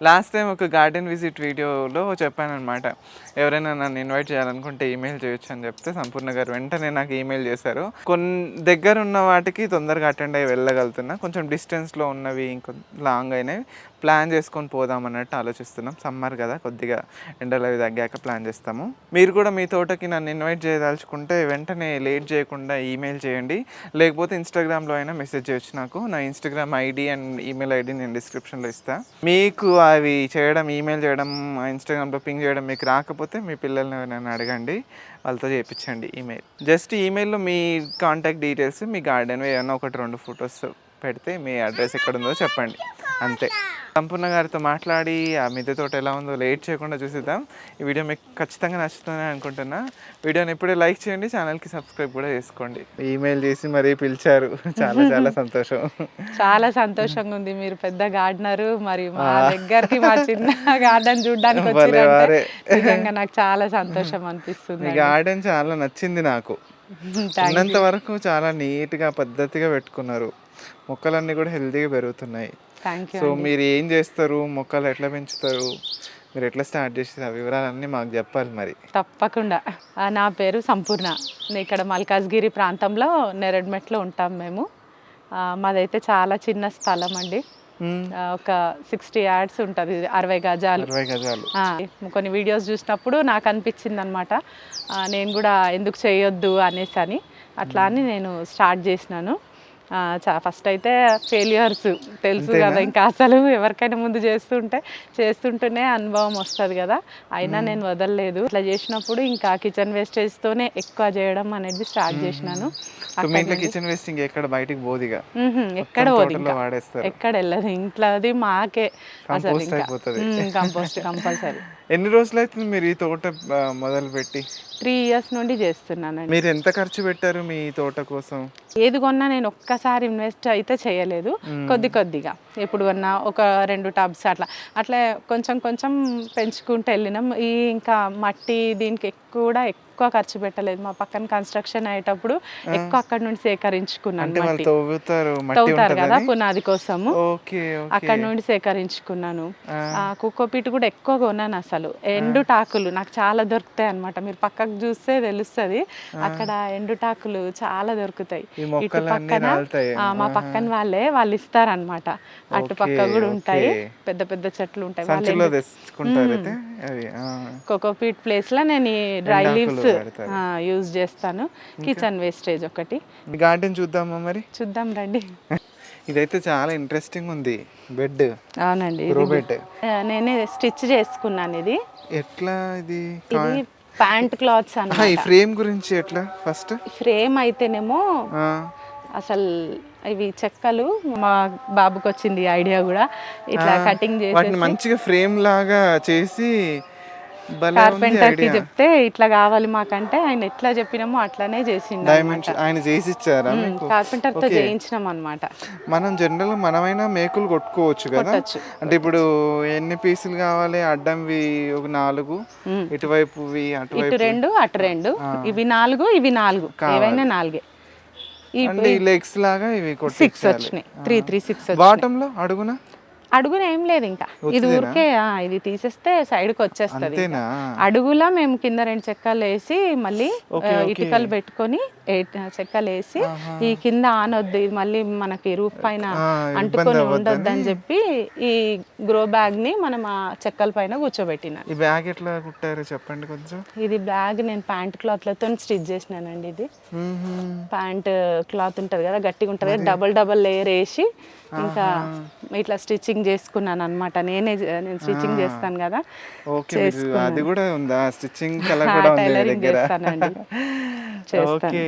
Last time ఒక garden visit వీడియోలో చెప్పానన్నమాట. ఎవరైనా నన్ను ఇన్వైట్ చేయాలనుకుంటే ఈమెయిల్ చేయొచ్చు అని చెప్తే సంపూర్ణ గారు వెంటనే నాకు ఈమెయిల్ చేశారు. కొన్ని దగ్గర ఉన్న వాటికి తొందరగా అటెండ్ అయ్యి వెళ్ళగలుగుతున్నా, కొంచెం డిస్టెన్స్లో ఉన్నవి ఇంకొ లాంగ్ అయినవి ప్లాన్ చేసుకొని పోదాం అన్నట్టు ఆలోచిస్తున్నాం. సమ్మర్ కదా, కొద్దిగా ఎండలు అవి తగ్గాక ప్లాన్ చేస్తాము. మీరు కూడా మీ తోటకి నన్ను ఇన్వైట్ చేయదలుచుకుంటే వెంటనే లేట్ చేయకుండా ఈమెయిల్ చేయండి, లేకపోతే ఇన్స్టాగ్రామ్లో అయినా మెసేజ్ చేయొచ్చు నాకు. నా Instagram ID and email ID నేను డిస్క్రిప్షన్లో ఇస్తాను. మీకు అవి చేయడం, ఈమెయిల్ చేయడం, ఇన్స్టాగ్రామ్లో పింగ్ చేయడం మీకు రాకపోతే మీ పిల్లల్ని నన్ను అడగండి, వాళ్ళతో చేయించండి ఈమెయిల్. జస్ట్ ఈమెయిల్లో మీ కాంటాక్ట్ డీటెయిల్స్, మీ గార్డెన్ ఏమైనా 1-2 ఫొటోస్ పెడితే మీ అడ్రస్ ఎక్కడ ఉందో చెప్పండి, అంతే. సంపూర్ణ గారితో మాట్లాడి ఆ మిద్దె తోట ఎలా ఉందో లేట్ చేయకుండా చూసిద్దాం. ఈ వీడియో మీకు ఖచ్చితంగా నచ్చుతుందని అనుకుంటున్నా. వీడియోని ఎప్పుడే లైక్ చేయండి, ఛానల్కి సబ్స్క్రైబ్ కూడా చేసుకోండి. ఈమెయిల్ చేసి మరీ పిలిచారు, చాలా చాలా సంతోషం. చాలా సంతోషంగా ఉంది. మీరు పెద్ద గార్డెనరు, మరి మా దగ్గరికి మా చిన్న గార్డెన్ చూడడానికి వచ్చారంటే నిజంగా నాకు చాలా సంతోషం అనిపిస్తుంది. మీ గార్డెన్ చాలా నచ్చింది నాకు. ఉన్నంత వరకు చాలా నీట్గా పద్ధతిగా పెట్టుకున్నారు. మొక్కలన్నీ కూడా హెల్తీగా పెరుగుతున్నాయి. సో మీరు ఏం చేస్తారు, మొక్కలు ఎట్లా పెంచుతారు, మీరు ఎట్లా స్టార్ట్ చేస్తారు, ఆ వివరాలన్నీ మాకు చెప్పాలి మరి. తప్పకుండా. నా పేరు సంపూర్ణ. ఇక్కడ మల్కాజ్గిరి ప్రాంతంలో నెరడ్మెట్లో ఉంటాం మేము. మాదైతే చాలా చిన్న స్థలం అండి, ఒక 60 యార్డ్స్ ఉంటుంది, 60 గజాలు. కొన్ని వీడియోస్ చూసినప్పుడు నాకు అనిపించింది అనమాట, నేను కూడా ఎందుకు చేయొద్దు అనేసి అని. అట్లా అని నేను స్టార్ట్ చేసినాను. ఫస్ట్ అయితే ఫెయిల్యూర్స్ తెలుసు కదా, ఇంకా అసలు ఎవరికైనా ముందు చేస్తుంటేనే అనుభవం వస్తుంది కదా. అయినా నేను వదలలేదు. ఇట్లా చేసినప్పుడు ఇంకా కిచెన్ వేస్టేజ్తోనే ఎక్కువ చేయడం అనేది స్టార్ట్ చేసినాను. కిచెన్ వేస్టింగ్ ఎక్కడ బయటికి పోదిగా, ఎక్కడ పోదు, ఎక్కడ వెళ్ళదు, ఇంట్లోది మాకే అసలు కంపోస్ట్ కంపల్సరీ. ఎన్ని రోజులు అవుతుంది మీరు ఈ తోట మొదలు పెట్టి? 3 years నుండి చేస్తున్నానండి. మీరు ఎంత ఖర్చు పెట్టారు మీ తోట కోసం? ఏది కొన్నా నేను ఒక్కసారి ఇన్వెస్ట్ అయితే చేయలేదు, కొద్దిగా ఎప్పుడు కొన్నా ఒక 2 టబ్స్ అట్లా కొంచెం కొంచెం పెంచుకుంటూ వెళ్ళినాం. ఇంకా మట్టి దీనికి కూడా ఎక్కువ ఖర్చు పెట్టలేదు. మా పక్కన కన్స్ట్రక్షన్ అయ్యేటప్పుడు ఎక్కువ అక్కడ నుండి సేకరించుకున్నాను. తవ్వుతారు కదా పునాది కోసము, అక్కడ నుండి సేకరించుకున్నాను. కోకోపీట్ కూడా ఎక్కువ కొన్నాను. అసలు ఎండుటాకులు నాకు చాలా దొరుకుతాయి అన్నమాట. మీరు పక్కకు చూస్తే తెలుస్తుంది, అక్కడ ఎండుటాకులు చాలా దొరుకుతాయి. ఇటు పక్కన మా పక్కన వాళ్ళు ఇస్తారనమాట. అటు పక్క కూడా ఉంటాయి, పెద్ద పెద్ద చెట్లు ఉంటాయి. కోకోపీట్ ప్లేస్ లో నేను డ్రై లీవ్స్ యూజ్ చేస్తాను. కిచెన్ వేస్టేజ్ ఒకటి. గార్డెన్ చూద్దామా మరి? చూద్దాం రండి. ఇదైతే చాలా ఇంట్రెస్టింగ్ ఉంది. బెడ్. అవునండి, నేనే స్టిచ్ చేసుకున్నాను. ఇది ఎట్లా? ఇది ప్యాంట్ క్లాత్స్ అన్నమాట. ఈ ఫ్రేమ్ గురించి ఎట్లా? ఫస్ట్ ఫ్రేమ్ అయితేనేమో అసలు ఇవి చెక్కలు, మా బాబుకి వచ్చింది ఐడియా కూడా, ఇట్లా కటింగ్ చేసి మంచిగా ఫ్రేమ్ లాగా చేసి కార్పెంటర్ కి చెప్తే ఇట్లా కావాలి మాకంటే ఆయన ఎట్లా చెప్పినామో అట్లానే చేసిండు. ఆయన చేసి ఇచ్చారా? కార్పెంటర్ తో చేయించినాం అన్నమాట. మనం జనరల్ గా మనమైనా మేకులు కొట్టుకోవచ్చు కదా. అంటే ఇప్పుడు ఎన్ని పీసులు కావాలి? అడ్డంవి ఒక 4, ఇటువైపువి ఇటు 2 అటు 2, ఇవి 4 ఇవి 4, ఏవైనా 4. లెగ్స్ లాగా ఇవి 6 వచ్చినాయి. 3 3 6. బాటమ్ లో అడుగున ఏం లేదు, ఇంకా ఇది ఊరికే ఇది తీసేస్తే సైడ్ కి వచ్చేస్తుంది. అడుగులా మేము కింద 2 చెక్కలు వేసి మళ్ళీ ఇటుకలు పెట్టుకొని చెక్కలు వేసి ఈ కింద ఆనొద్దు, ఇది మళ్ళీ మనకి రూఫ్ పైన అంటుకొని ఉండొద్దు అని చెప్పి ఈ గ్రో బ్యాగ్ ని మనం ఆ చెక్కల పైన కూర్చోబెట్టిన. ఈ బ్యాగ్ ఎట్లా కుట్టారు చెప్పండి కొంచెం. ఇది బ్యాగ్ నేను ప్యాంట్ క్లాత్ లతో స్టిచ్ చేసినానండి. ఇది ప్యాంట్ క్లాత్ ఉంటది కదా, గట్టిగా ఉంటది కదా, డబల్ లేయర్ వేసి ఇంకా ఇట్లా స్టిచ్చింగ్ చేసుకున్నాను అనమాట. నేను స్టిచ్చింగ్ చేస్తాను కదా. అది కూడా ఉందా స్టిచ్చింగ్? కలర్ కూడా ఉంది చేస్తానండి, చేస్తాను.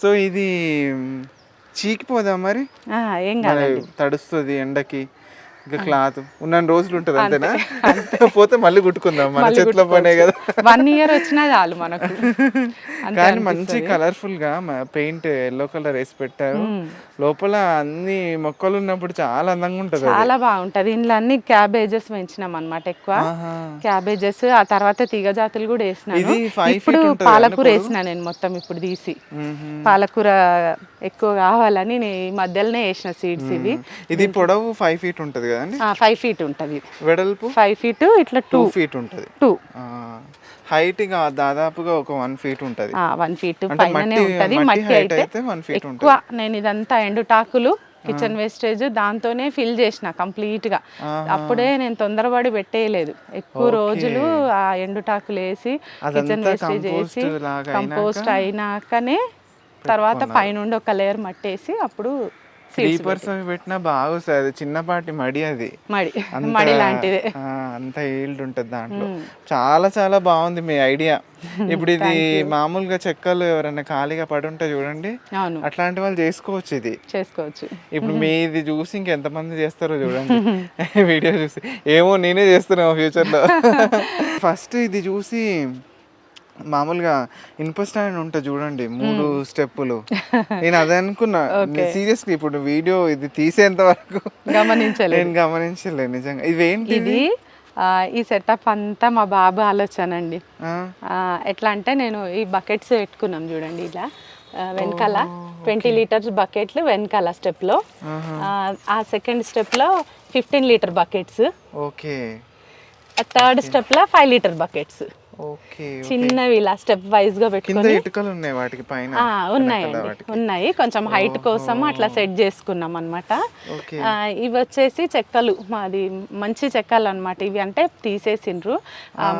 సో ఇది చీకిపోదా మరి? ఏం కాదు, తడుస్తుంది ఎండకి. క్లాత్ ఉన్న రోజులు ఉంటుంది అంతేనా? పోతే మళ్ళీ కుట్టుకుందాం, మన చేతిలో పనే కదా. 1 year వచ్చినా చాలు మనకు. కానీ మంచి కలర్ఫుల్ గా పెయింట్ ఎల్లో కలర్ వేసి పెట్టారు. లోపల అన్ని మొక్కలు ఉన్నప్పుడు చాలా అందంగా ఉంటది, చాలా బాగుంటది. ఇంట్లో అన్ని క్యాబేజెస్ పెంచినాం అన్నమాట, ఎక్కువ క్యాబేజెస్. ఆ తర్వాత తీగ జాతులు కూడా వేసినాను. ఇప్పుడు పాలకూర వేసిన నేను మొత్తం ఇప్పుడు తీసి. పాలకూర ఎక్కువ కావాలని ఈ మధ్యలోనే వేసిన సీడ్స్. ఇది పొడవు 5 feet ఉంటది కదా. ఉంటుందండి? 5 ఫీట్ ఉంటుంది ఇది. వెడల్పు 5 ఫీట్, ఇట్లా 2 ఫీట్ ఉంటుంది. 2 హైట్ దాదాపుగా ఒక 1 ఫీట్ ఉంటుంది. 1 ఫీట్ పైననే ఉంటుంది. మట్టి అయితే 1 ఫీట్ ఉంటుంది. ఎక్కువ నేను ఇదంతా ఎండుటాకులు కిచెన్ వేస్టేజ్ దాంతోనే ఫిల్ చేసిన కంప్లీట్గా. అప్పుడే నేను తొందరపడి పెట్టేయలేదు, ఎక్కువ రోజులు ఆ ఎండుటాకులు వేసి కిచెన్ వేస్టేజ్ వేసి కంపోస్ట్ అయినాకనే తర్వాత పైనుండి ఒక లేయర్ మట్టేసి అప్పుడు క్రీపర్స్ అవి పెట్టినా బాగా వస్తుంది. చిన్నపాటి మడి అది మడి లాంటిదే, అంత ఈల్డ్ ఉంటుంది దాంట్లో. చాలా చాలా బాగుంది మీ ఐడియా. ఇప్పుడు ఇది మామూలుగా చెక్కలు ఎవరైనా ఖాళీగా పడి ఉంటే చూడండి, అట్లాంటి వాళ్ళు చేసుకోవచ్చు. ఇది చేసుకోవచ్చు. ఇప్పుడు మీది చూసి ఇంకెంతమంది చేస్తారో చూడండి వీడియో చూసి. ఏమో నేనే చేస్తున్నాను ఫ్యూచర్లో. ఫస్ట్ ఇది చూసి మామూలుగా ఇనుప స్టాండ్ ఉంటుంది చూడండి, 3 స్టెప్పులు. నేను అదే అనుకున్నా సీరియస్లీ. ఇప్పుడు వీడియో ఇది తీసేంత వరకు నేను గమనించలేదు నిజంగా. ఇవేంటి? ఇది ఈ సెటప్ అంతా మా బాబు ఆలోచన అండి. ఎట్లా అంటే నేను ఈ బకెట్స్ పెట్టుకున్నాం చూడండి, ఇలా వెనకాల 20 లీటర్స్ బకెట్లు వెనకాల స్టెప్లో, ఆ సెకండ్ స్టెప్లో 15 లీటర్ బకెట్స్, ఓకే, థర్డ్ స్టెప్లో 5 లీటర్ బకెట్స్. చిన్నవి ఇలా స్టెప్ వైజ్ గా పెట్టుకొని ఇటుకలు ఉన్నాయి వాటికి పైన. ఉన్నాయి కొంచెం హైట్ కోసం అట్లా సెట్ చేసుకున్నాం అన్నమాట. ఇవి వచ్చేసి చెక్కలు, మాది మంచి చెక్కలు అన్నమాట. ఇవి అంటే తీసేసిండ్రు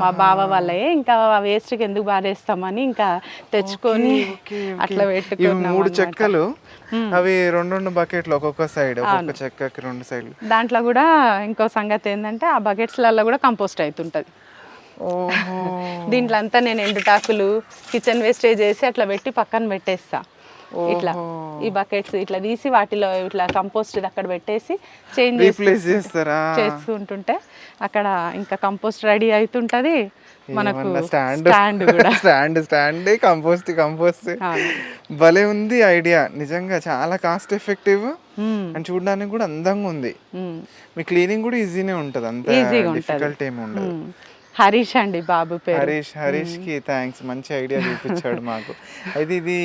మా బావ వాళ్ళే, ఇంకా వేస్ట్ కి ఎందుకు బారేస్తామని ఇంకా తెచ్చుకొని అట్లా పెట్టుకున్నాం. 3 చెక్కలు, అవి 2 బకెట్లు ఒక్కొక్క సైడ్, ఒక్కొక్క చెక్కకి 2 సైడ్లు. దాంట్లో కూడా ఇంకో సంగతి ఏంటంటే ఆ బకెట్స్లలో కూడా కంపోస్ట్ అవుతుంటది. దీంట్లో అంతా నేను ఎండుటాకులు కిచెన్ వేస్టేజ్ చేసి అట్లా పెట్టి పక్కన పెట్టేస్తా. ఇట్లా ఈ బకెట్స్ ఇట్లా తీసి వాటిలో ఇట్లా కంపోస్ట్ అక్కడ పెట్టేసి చేంజ్ చేసుకుంటుంటే అక్కడ ఇంకా కంపోస్ట్ రెడీ అవుతుంటది. మనకు స్టాండ్ కూడా స్టాండ్ కంపోస్ట్ భలే ఉంది ఐడియా. నిజంగా చాలా కాస్ట్ ఎఫెక్టివ్ అండ్ చూడడానికి కూడా అందంగా ఉంది. మీ క్లీనింగ్ కూడా ఈజీనే ఉంటుంది, అంత డిఫికల్ట్ ఏమి ఉండదు. హరీష్ అండి బాబు పేరు. హరీష్ కి థ్యాంక్స్, మంచి ఐడియా చూపించాడు మాకు. అయితే ఇది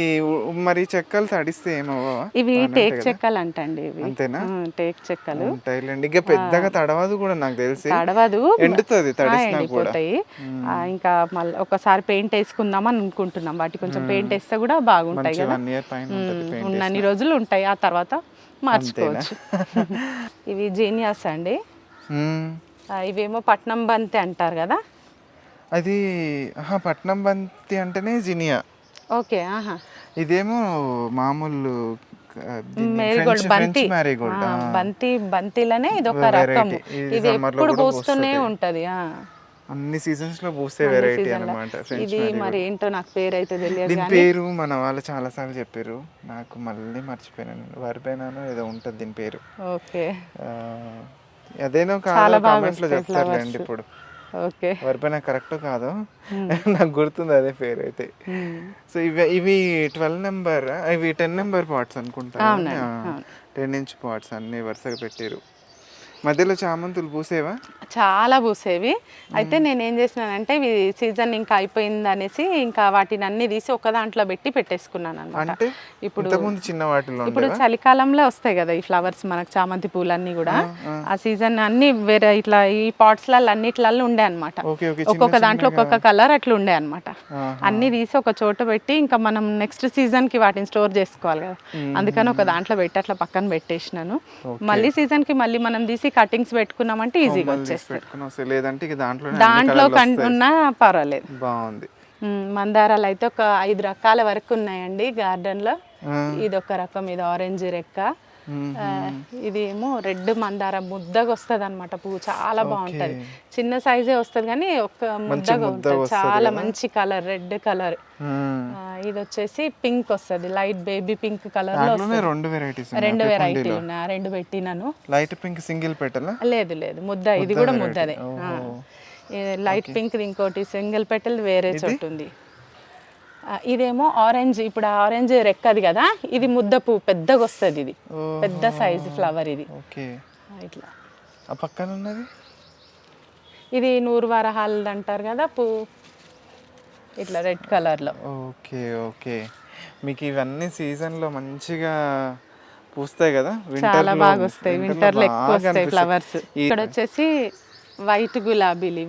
మరి చెక్కలు తడిస్తే ఏమవ్వా? ఇవి టేక్ చెక్కలు అంటండి. ఇవి అంతేనా? టేక్ చెక్కలు ఉంటాయిలేండి. ఇక పెద్దగా తడవదు కూడా నాకు తెలిసి. తడవదు, ఎండుతుంది తడిసినా కూడా. ఇంకా మళ్ళీ ఒకసారి పెయింట్ వేసుకుందాం అని అనుకుంటున్నాం. వాటి కొంచెం పెయింట్ వేస్తే కూడా బాగుంటాయి కదా. 1 year పైన ఉన్నన్ని రోజులు ఉంటాయి, ఆ తర్వాత మార్చుకోవచ్చు. ఇవి జీనియాస్ అండి. ఇవేమో పట్నం బంతి అంటారు కదా. అది పట్నం బంతి అంటేనే జినియా. ఓకే. ఇదేమో మామూలు మేరీగోల్డ్ బంతి. బంతిలోనే ఇది ఒక రకం. ఇది ఎప్పుడు పూస్తూనే ఉంటది, అన్ని సీజన్స్ లో పూసే వెరైటీ అన్నమాట. ఇది మరి ఏంటో నాకు పేరు అయితే తెలియదు. దీని పేరు మన వాళ్ళు చాలా సార్లు చెప్పారు, నాకు మళ్ళీ మర్చిపోయాను. వరిపోయినాను ఏదో ఉంటది దీని పేరు. ఓకే, అదేనో కాదు కామెంట్స్ లో చెప్తారులేండి. ఇప్పుడు ఓకే వరిపోయినా కరెక్ట్ కాదు, నాకు గుర్తుంది అదే పేరు అయితే. సో ఇవి 12 నెంబర్, ఇవి 10 నెంబర్ పాట్స్ అనుకుంటా. 10 inch పాట్స్ అన్ని వరుసగా పెట్టారు. మధ్యలో చామంతులు పూసేవా? చాలా పూసేవి. అయితే నేను ఏం చేసినానంటే ఇవి సీజన్ ఇంకా అయిపోయింది అనేసి ఇంకా వాటిని అన్ని తీసి ఒక దాంట్లో పెట్టి పెట్టేసుకున్నాను అనమాట. ఇప్పుడు ఇప్పుడు చలికాలంలో వస్తాయి కదా ఈ ఫ్లవర్స్, మనకు చామంతి పూలన్నీ కూడా. ఆ సీజన్ అన్ని వేరే ఇట్లా ఈ పాట్స్లలో అన్నిట్లలో ఉండే అనమాట. ఒక్కొక్క దాంట్లో ఒక్కొక్క కలర్ అట్లా ఉండే అనమాట. అన్ని తీసి ఒక చోట పెట్టి ఇంకా మనం నెక్స్ట్ సీజన్ కి వాటిని స్టోర్ చేసుకోవాలి కదా, అందుకని ఒక దాంట్లో పెట్టి అట్లా పక్కన పెట్టేసినాను. మళ్ళీ సీజన్ కి మళ్ళీ మనం తీసి కటింగ్స్ పెట్టుకున్నామంటే ఈజీగా వచ్చేస్తాయి. లేదంటే దాంట్లో ఉన్నా పర్వాలేదు. బాగుంది. మందారాలు అయితే ఒక 5 రకాల వరకు ఉన్నాయండి గార్డెన్ లో. ఇది ఒక రకం, ఇది ఆరెంజ్ రెక్క, ఇది ఏమో రెడ్ మందార ముద్దగా వస్తుంది అనమాట. పువ్వు చాలా బాగుంటది, చిన్న సైజే వస్తుంది కానీ ఒక ముద్దగా ఉంటది, చాలా మంచి కలర్, రెడ్ కలర్. ఇది వచ్చేసి పింక్ వస్తుంది, లైట్ బేబీ పింక్ కలర్ లో. 2 వెరైటీలు ఉన్నాయి, 2 పెట్టినాను. Light pink single petal? లేదు లేదు, ముద్ద. ఇది కూడా ముద్దదే, లైట్ పింక్. ఇంకోటి సింగిల్ పెటల్ వేరే చోటు ఉంది. ఇదేమో ఆరెంజ్. ఇప్పుడు ఆరెంజ్ రెక్కది కదా, ఇది ముద్ద పువ్వు పెద్దగా వస్తుంది, ఇది పెద్ద సైజు ఫ్లవర్. ఇది ఇట్లా. ఆ పక్కన ఉన్నది ఇది నూరువారహాల్ అంటారు కదా పువ్వు, ఇట్లా రెడ్ కలర్ లో. Okay okay. మీకు ఇవన్నీ సీజన్ లో మంచిగా పూస్తాయి కదా చాలా బాగా వస్తాయి, వింటర్ లో ఎక్కువ వస్తాయి ఫ్లవర్స్. ఇక్కడ వచ్చేసి వైట్ గులాబీలు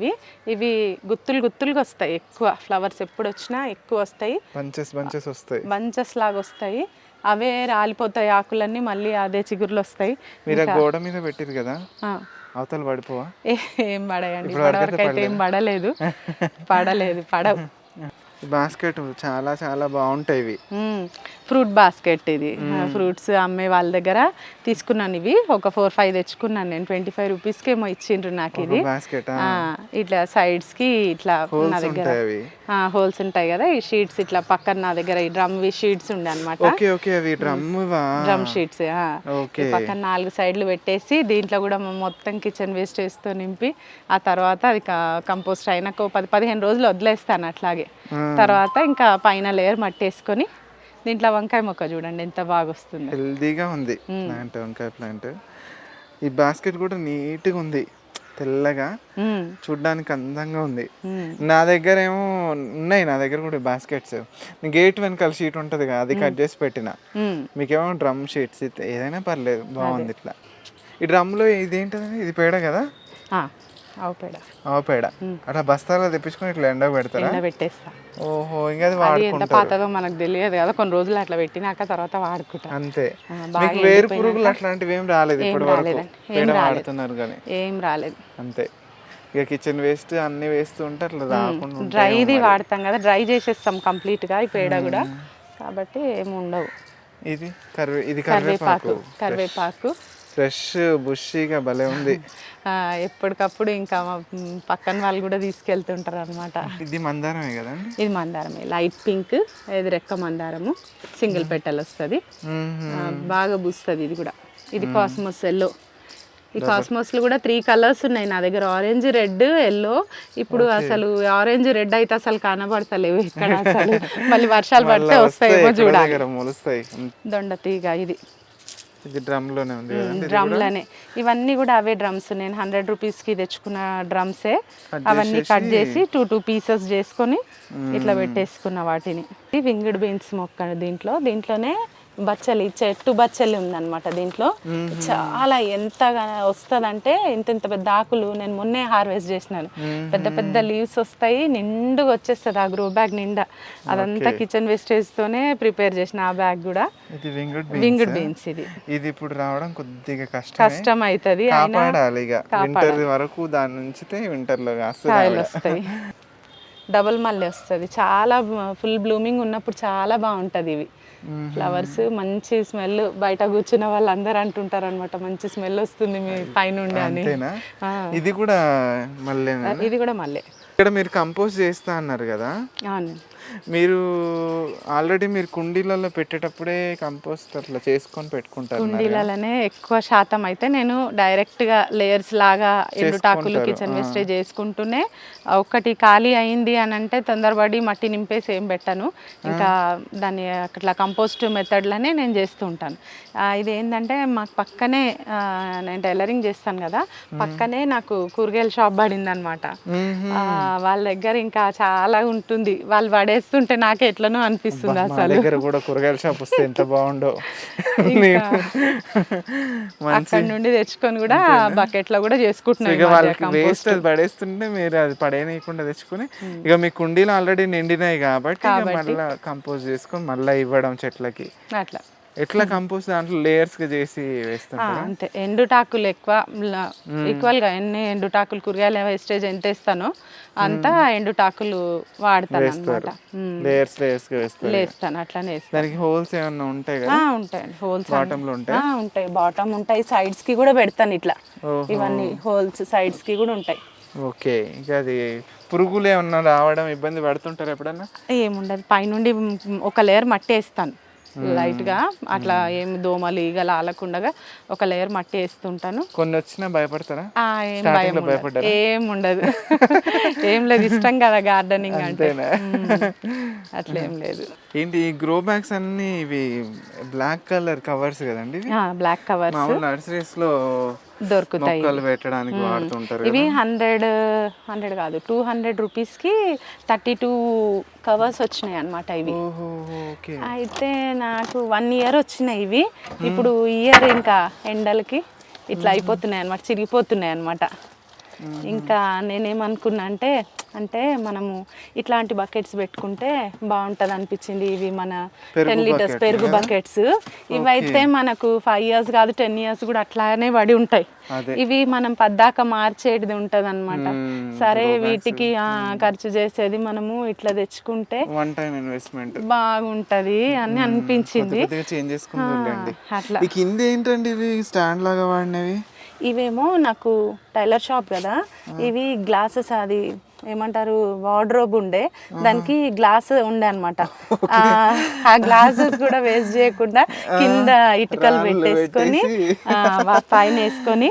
ఇవి గుత్తులు గుత్తులుగా వస్తాయి, ఎక్కువ ఫ్లవర్స్ ఎప్పుడు వచ్చినా ఎక్కువ వస్తాయి, బంచెస్ వస్తాయి, బంచెస్ లాగా వస్తాయి. అవే రాలిపోతాయి ఆకులన్నీ, మళ్ళీ అదే చిగురులు వస్తాయి. మీరు గోడ మీద పెట్టిరు కదా, అవతల పడిపోవా? ఏం పడాయండి, ఇప్పటివరకు అయితే ఏం పడలేదు. పడవు. బాస్కెట్ చాలా చాలా బాగుంటాయి ఇవి. ఫ్రూట్ బాస్కెట్ ఇది, ఫ్రూట్స్ అమ్మే వాళ్ళ దగ్గర తీసుకున్నాను. ఇవి ఒక 4-5 తెచ్చుకున్నాను నేను. 25 రూపీస్కి ఏమో ఇచ్చిండ్రు నాకు ఇది. ఇట్లా సైడ్స్ కి ఇట్లా నా దగ్గర హోల్స్ ఉంటాయి కదా, ఈ షీట్స్ ఇట్లా పక్కన నా దగ్గర ఈ డ్రమ్ షీట్స్ ఉండే అనమాట. డ్రమ్ షీట్స్ పక్కన 4 సైడ్లు పెట్టేసి దీంట్లో కూడా మొత్తం కిచెన్ వేస్టేజ్ తో నింపి, ఆ తర్వాత అది కంపోస్ట్ అయినాక 10-15 రోజులు వదిలేస్తాను అట్లాగే. తర్వాత ఇంకా పైన లేయర్ మట్టి వేసుకొని దీంట్లో వంకాయ మొక్క చూడండి ఎంత బాగా వస్తుంది, హెల్దీగా ఉంది ప్లాంట్, వంకాయ ప్లాంట్. ఈ బాస్కెట్ కూడా నీట్గా ఉంది, తెల్లగా, చూడ్డానికి అందంగా ఉంది. నా దగ్గర ఏమో ఉన్నాయి, నా దగ్గర కూడా బాస్కెట్స్. గేట్ వెనకాల షీట్ ఉంటుంది కదా, అది కట్ చేసి పెట్టిన. మీకేమో డ్రమ్ షీట్స్, ఏదైనా పర్లేదు, బాగుంది ఇట్లా. ఈ డ్రమ్లో ఇదేంటది, ఇది పేడ కదా? ఆవు పేడ. అట్లా బస్తాలో తెప్పించుకొని ఇట్లా ఎండ పెడతారా? పెట్టేస్తా. ఓహో, ఇంకా అది ఎంత పాతదో మనకు తెలియదు కదా, కొన్ని రోజులు అట్లా పెట్టినాక తర్వాత వాడుకుంటా అంతే. మీకు వేరు పురుగులు అట్లాంటివి ఏం రాలేదు ఇప్పటి వరకు? వాడుతున్నారు కానీ ఏం రాలేదు. అంతే. ఇక కిచెన్ వేస్ట్ అన్ని వేస్తూ ఉంటే అట్లా రాకుండా. డ్రైది వాడతాం కదా, డ్రై చేసేస్తాం కంప్లీట్ గా ఈ పేడ కూడా, కాబట్టి ఏమి ఉండవు. ఇది కరివేపాకు ఫ్రెష్ బుషీగా భలే ఉంది. ఎప్పటికప్పుడు ఇంకా పక్కన వాళ్ళు కూడా తీసుకెళ్తుంటారు అనమాట. ఇది మందారమే కదా? ఇది మందారమే, లైట్ పింక్, ఇది రెక్క మందారము, సింగిల్ పెటల్ వస్తుంది, బాగా బూస్తుంది. ఇది కూడా, ఇది కాస్మోస్ ఎల్లో. ఈ కాస్మోస్లు కూడా 3 కలర్స్ ఉన్నాయి నా దగ్గర, ఆరెంజ్, రెడ్, ఎల్లో. ఇప్పుడు అసలు ఆరెంజ్, రెడ్ అయితే అసలు కనబడతలేవు ఇక్కడ అసలు. మళ్ళీ వర్షాలు పడితే వస్తాయేమో చూడాలి. దొండతీగ ఇది డ్రమ్లోనే ఉంది, డ్రమ్లోనే. ఇవన్నీ కూడా అవే డ్రమ్స్, నేను 100 రూపీస్కి తెచ్చుకున్న డ్రమ్సే. అవన్నీ కట్ చేసి 2 పీసెస్ చేసుకొని ఇట్లా పెట్టేసుకున్న వాటిని. ఇది వింగ్డ్ బీన్స్ మొక్క, దీంట్లోనే బచ్చలి, చెట్టు బచ్చలి ఉందన్నమాట దీంట్లో. చాలా ఎంతగా వస్తుందంటే ఇంత పెద్ద ఆకులు. నేను మొన్నే హార్వెస్ట్ చేసినాను, పెద్ద పెద్ద లీవ్స్ వస్తాయి, నిండుగా వచ్చేస్తుంది ఆ గ్రో బ్యాగ్ నిండా. అదంతా కిచెన్ వేస్టేజ్ తోనే ప్రిపేర్ చేసిన ఆ బ్యాగ్ కూడా. వింగ్డ్ బీన్స్ ఇది ఇప్పుడు రావడం కొద్దిగా కష్టం అవుతుంది, వరకు దాని నుంచి వింటర్ లో వస్తాయి. డబుల్ మల్లె వస్తుంది, చాలా ఫుల్ బ్లూమింగ్ ఉన్నప్పుడు చాలా బాగుంటది. ఇవి ఫ్లవర్స్ మంచి స్మెల్, బయట కూర్చున్న వాళ్ళు అందరు అంటుంటారు అనమాట, మంచి స్మెల్ వస్తుంది మీ పైనుండి అని. ఇది కూడా మల్లె? ఇది కూడా మల్లె. ఇక్కడ మీరు కంపోస్ట్ చేస్తా అన్నారు కదా, మీరు ఆల్రెడీ మీరు కుండీలలో పెట్టేటప్పుడే కంపోస్ట్ అట్లా చేసుకొని పెట్టుకుంటారు? కుండీలలోనే ఎక్కువ శాతం. అయితే నేను డైరెక్ట్గా లేయర్స్ లాగా ఎండుటాకులు కిచెన్ వేస్టేజ్ చేసుకుంటూనే, ఒకటి ఖాళీ అయింది అని అంటే తొందరపడి మట్టి నింపేసి ఏం పెట్టాను, ఇంకా దాన్ని అట్లా కంపోస్ట్ మెథడ్లోనే నేను చేస్తూ ఉంటాను. ఇది ఏంటంటే మాకు పక్కనే, నేను టైలరింగ్ చేస్తాను కదా, పక్కనే నాకు కూరగాయల షాప్ పడింది అనమాట. వాళ్ళ దగ్గర ఇంకా చాలా ఉంటుంది, వాళ్ళు పడేస్తుంటే నాకే ఎట్లనో అనిపిస్తుంది అసలు. దగ్గర కూడా కూరగాయల షాప్ వస్తే ఎంత బాగుండో. అక్కడ నుండి తెచ్చుకొని కూడా బకెట్ లో కూడా చేసుకుంటున్నాను. వేస్ట్ అది పడేస్తుంటే మీరు అది పడేయకుండా తెచ్చుకొని, ఇక మీ కుండీలు ఆల్రెడీ నిండినాయి కాబట్టి మళ్ళీ కంపోజ్ చేసుకొని మళ్ళీ ఇవ్వడం చెట్లకి. అట్లా ఎట్లా కంపోస్ట్ దాంట్లో లేయర్స్ గా చేసి వేస్తాను అంతే. ఎండుటాకులు ఎక్కువ ఈక్వల్ గా ఎన్ని ఎండుటాకులు కూరగాయల వేస్టేజ్ ఎంత వేస్తానో అంతా ఎండుటాకులు వాడతాను అన్నమాట. లేయర్స్ గా వేస్తాను, అట్లానే వేస్తాను. దానికి హోల్స్ ఏమన్నా ఉంటాయి కదా? ఉంటాయి, హోల్స్ బాటమ్ లో ఉంటాయి, బాటమ్ ఉంటాయి, సైడ్స్ కి కూడా పెడతాను ఇట్లా. ఇవన్నీ హోల్స్ సైడ్స్ కి కూడా ఉంటాయి. ఓకే. ఇంకా అది పురుగులు ఏమన్నా రావడం ఇబ్బంది పడుతుంటారు ఎప్పుడన్నా? ఏముండదు, పైనుండి ఒక లేయర్ మట్టి వేస్తాను లైట్ గా, అట్లా ఏం దోమలు ఈగలు ఆలకుండా ఒక లేయర్ మట్టి వేస్తుంటాను. కొన్ని వచ్చినా భయపడతారా? ఏం భయం ఏం ఉండదు, ఏం లేదు, ఇష్టం కదా గార్డెనింగ్ అంటే, అట్లా ఏం లేదు. ఏంటి ఈ గ్రో బ్యాగ్స్ అన్ని ఇవి బ్లాక్ కలర్ కవర్స్ కదండి? Black covers. నర్సరీస్ లో దొరుకుతాయి. మొక్కలు పెట్టడానికి వాడుతుంటారు ఇవి 100 కాదు 200 రూపీస్కి 32 కవర్స్ వచ్చినాయి అన్నమాట ఇవి. ఓకే. అయితే నాకు 1 ఇయర్ వచ్చినాయి ఇవి. ఇప్పుడు ఇయర్ ఇంకా ఎండలకి ఇట్లా అయిపోతున్నాయి అన్నమాట, చిరిగిపోతున్నాయి అన్నమాట. ఇంకా నేనేమనుకున్నా అంటే మనము ఇట్లాంటి బకెట్స్ పెట్టుకుంటే బాగుంటుంది అనిపించింది. ఇవి మన 10 లీటర్స్ పెరుగు బకెట్స్. ఇవైతే మనకు 5 ఇయర్స్ కాదు 10 ఇయర్స్ కూడా అట్లానే పడి ఉంటాయి. ఇవి మనం పద్దాక మార్చేది ఉంటుంది అనమాట. సరే వీటికి ఖర్చు చేసేది మనము ఇట్లా తెచ్చుకుంటే వన్ టైం ఇన్వెస్ట్మెంట్ బాగుంటది అని అనిపించింది. అట్లా కింద ఏంటండి ఇవి స్టాండ్ లాగా వాడినవి? ఇవేమో నాకు టైలర్ షాప్ కదా, ఇవి గ్లాసెస్, అది ఏమంటారు వార్డ్రోబ్ ఉండే, దానికి గ్లాస్ ఉండే అనమాట. ఆ గ్లాసెస్ కూడా వేస్ట్ చేయకుండా కింద ఇటుకలు పెట్టేసుకొని పైన వేసుకొని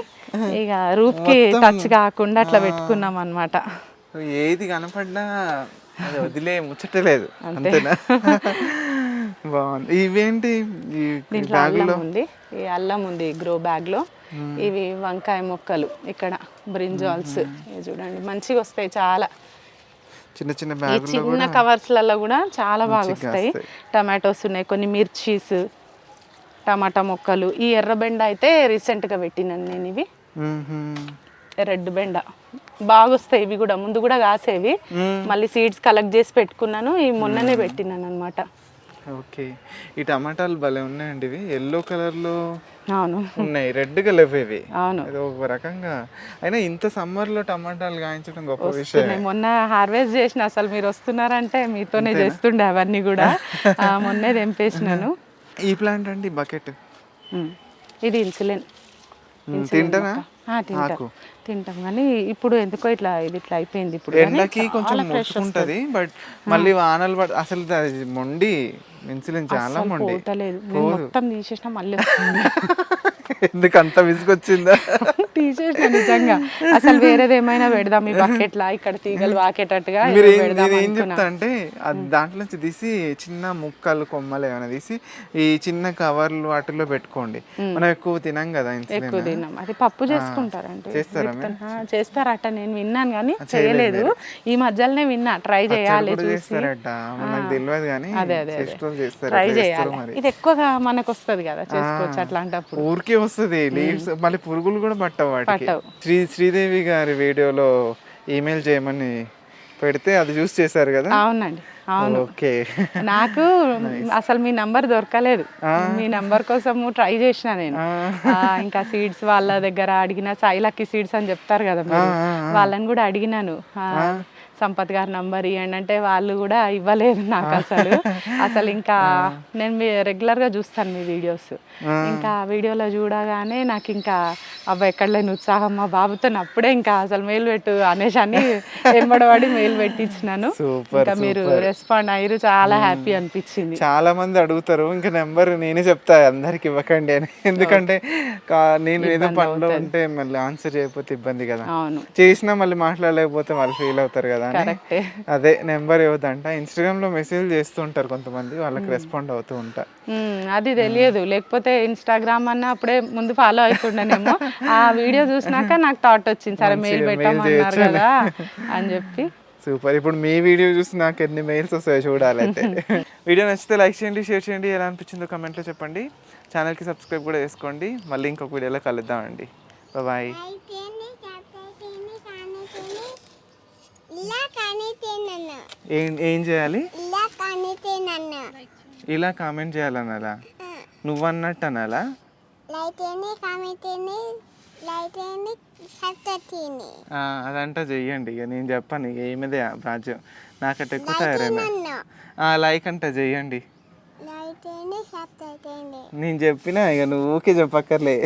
ఇక రూఫ్ కి టచ్ కాకుండా అట్లా పెట్టుకున్నాం అనమాట. ఏది కనపడ్డా వదిలే ముచ్చటలేదు అంతేనా? బాగుంది. ఇవేంటి దీంట్లో అల్లం ఉంది, ఈ అల్లం ఉంది గ్రో బ్యాగ్ లో. ఇవి వంకాయ మొక్కలు, ఇక్కడ బ్రింజాల్స్ చూడండి మంచిగా వస్తాయి చాలా. చిన్న కవర్స్లలో కూడా చాలా బాగా వస్తాయి. టమాటోస్ ఉన్నాయి, కొన్ని మిర్చీస్, టమాటా మొక్కలు. ఈ ఎర్రబెండ అయితే రీసెంట్గా పెట్టినాను నేను. ఇవి రెడ్ బెండ బాగా వస్తాయి. ఇవి కూడా ముందు కూడా కాసేవి, మళ్ళీ సీడ్స్ కలెక్ట్ చేసి పెట్టుకున్నాను. ఇవి మొన్ననే పెట్టినాను అనమాట. ఓకే. ఈ టమాటాలు భలే ఉన్నాయండి. ఇవి ఎల్లో కలర్ లో అవును ఉన్నాయి, రెడ్ గా లేవు ఇవి. అవును, ఒక రకంగా. అయినా ఇంత సమ్మర్ లో టమాటాలు కాయించడం గొప్ప విషయం. మొన్న హార్వెస్ట్ చేసిన, అసలు మీరు వస్తున్నారంటే మీతోనే చేస్తుండే అవన్నీ కూడా. మొన్నే తెంపేసినాను. ఈ ప్లాంట్ అండి బకెట్, ఇది ఇన్సులిన్. తింటారా? తింటాం కానీ ఇప్పుడు ఎందుకో ఇట్లా ఇది ఇట్లా అయిపోయింది. ఇప్పుడు ఎండకి కొంచెం ముట్టుకుంటది, బట్ మళ్ళీ వానలు అసలు మొండి ఇన్సులిన్ చాలా మొండి. మొత్తం తీసేసిన మళ్ళీ ఎందుకు అంత విసుగొచ్చిందా? తీసేసిన నిజంగా. అసలు వేరేది ఏమైనా పెడదాం ఈ బకెట్ లా, ఇక్కడ తీగలు వాకేటట్టుగా. మీరు ఏం చెప్తా అంటే దాంట్లో నుంచి తీసి చిన్న ముక్కలు కొమ్మలు ఏమైనా తీసి ఈ చిన్న కవర్లు వాటిలో పెట్టుకోండి. మనం ఎక్కువ తినాం కదా ఎక్కువ తిన్నాం. అది పప్పు చేసుకుంటారంటే చేస్తారట, నేను విన్నాను కానీ చేయలేదు. ఈ మధ్యలోనే విన్నా, ట్రై చేయాలి చేస్తారట, నాకు తెలియదు కానీ ట్రై చేయాలి. ఇది ఎక్కువగా మనకు వస్తుంది కదా, చేసుకోవచ్చు అట్లాంటప్పుడు. ఊరికే వస్తుంది లీవ్స్, మళ్ళీ పురుగులు కూడా పట్టవు వాటికి. శ్రీదేవి గారి వీడియోలో ఈమెయిల్ చేయమని పెడితే అది చూసి చేశారు కదా? అవునండి, అవును. ఓకే. నాకు అసలు మీ నంబర్ దొరకలేదు, మీ నంబర్ కోసం ట్రై చేసిన నేను. ఇంకా సీడ్స్ వాళ్ళ దగ్గర అడిగిన, సాయిలక్కి సీడ్స్ అని చెప్తారు కదా మీరు, వాళ్ళని కూడా అడిగినాను. సంపత్ గారి నంబర్ ఇవ్వండి అంటే వాళ్ళు కూడా ఇవ్వలేదు నాకు అసలు ఇంకా నేను రెగ్యులర్గా చూస్తాను మీ వీడియోస్. ఇంకా వీడియోలో చూడగానే నాకు ఇంకా అబ్బాయి ఎక్కడ లేని ఉత్సాహం, మా బాబుతో అప్పుడే ఇంకా అసలు మెయిల్ పెట్టు అనేసి అని ఎంబడబడి మెయిల్ పెట్టించినాను. ఇంకా మీరు రెస్పాండ్ అయ్యారు, చాలా హ్యాపీ అనిపించింది. చాలా మంది అడుగుతారు, ఇంకా నెంబర్ నేనే చెప్తా అందరికి ఇవ్వకండి అని, ఎందుకంటే నేను ఏదో పనిలో ఉంటే మళ్ళీ ఆన్సర్ చేయకపోతే ఇబ్బంది కదా. అవును, చేసినా మళ్ళీ మాట్లాడలేకపోతే వాళ్ళు ఫీల్ అవుతారు కదా. అదే నెంబర్ ఇవ్వదంట. ఇన్స్టాగ్రామ్ లో మెసేజ్ చేస్తుంటారు కొంతమంది, వాళ్ళకి రెస్పాండ్ అవుతూ ఉంటా. అది తెలియదు, లేకపోతే ఇన్స్టాగ్రామ్ అన్న అప్పుడే ముందు ఫాలో అవుతుండేనేమో. ఆ వీడియో చూసినాక నాకు థాట్ వచ్చింది, సరే మెయిల్ పెట్టామన్నారు కదా అని చెప్పి. సూపర్. ఇప్పుడు మీ వీడియో చూసి నాకు ఎన్ని మెయిల్స్ వస్తాయో చూడాలి. అయితే వీడియో నచ్చితే లైక్ చేయండి, షేర్ చేయండి, ఎలా అనిపించిందో కమెంట్లో చెప్పండి. ఛానల్కి సబ్స్క్రైబ్ కూడా చేసుకోండి. మళ్ళీ ఇంకొక వీడియోలో కలుద్దామండి. బాయ్. ఏం చేయాలి? ఇలా కామెంట్ చేయాలనాలా? నువ్వన్నట్టు అనాలా? అదంతా చెయ్యండి. ఇక నేను చెప్పాను, ఇక ఏమిదే రాజ్యం, నాకంటే ఎక్కువ తయారైనా. లైక్ అంట చెయ్యండి. నేను చెప్పినా, ఇక నువ్వు ఓకే చెప్పక్కర్లే.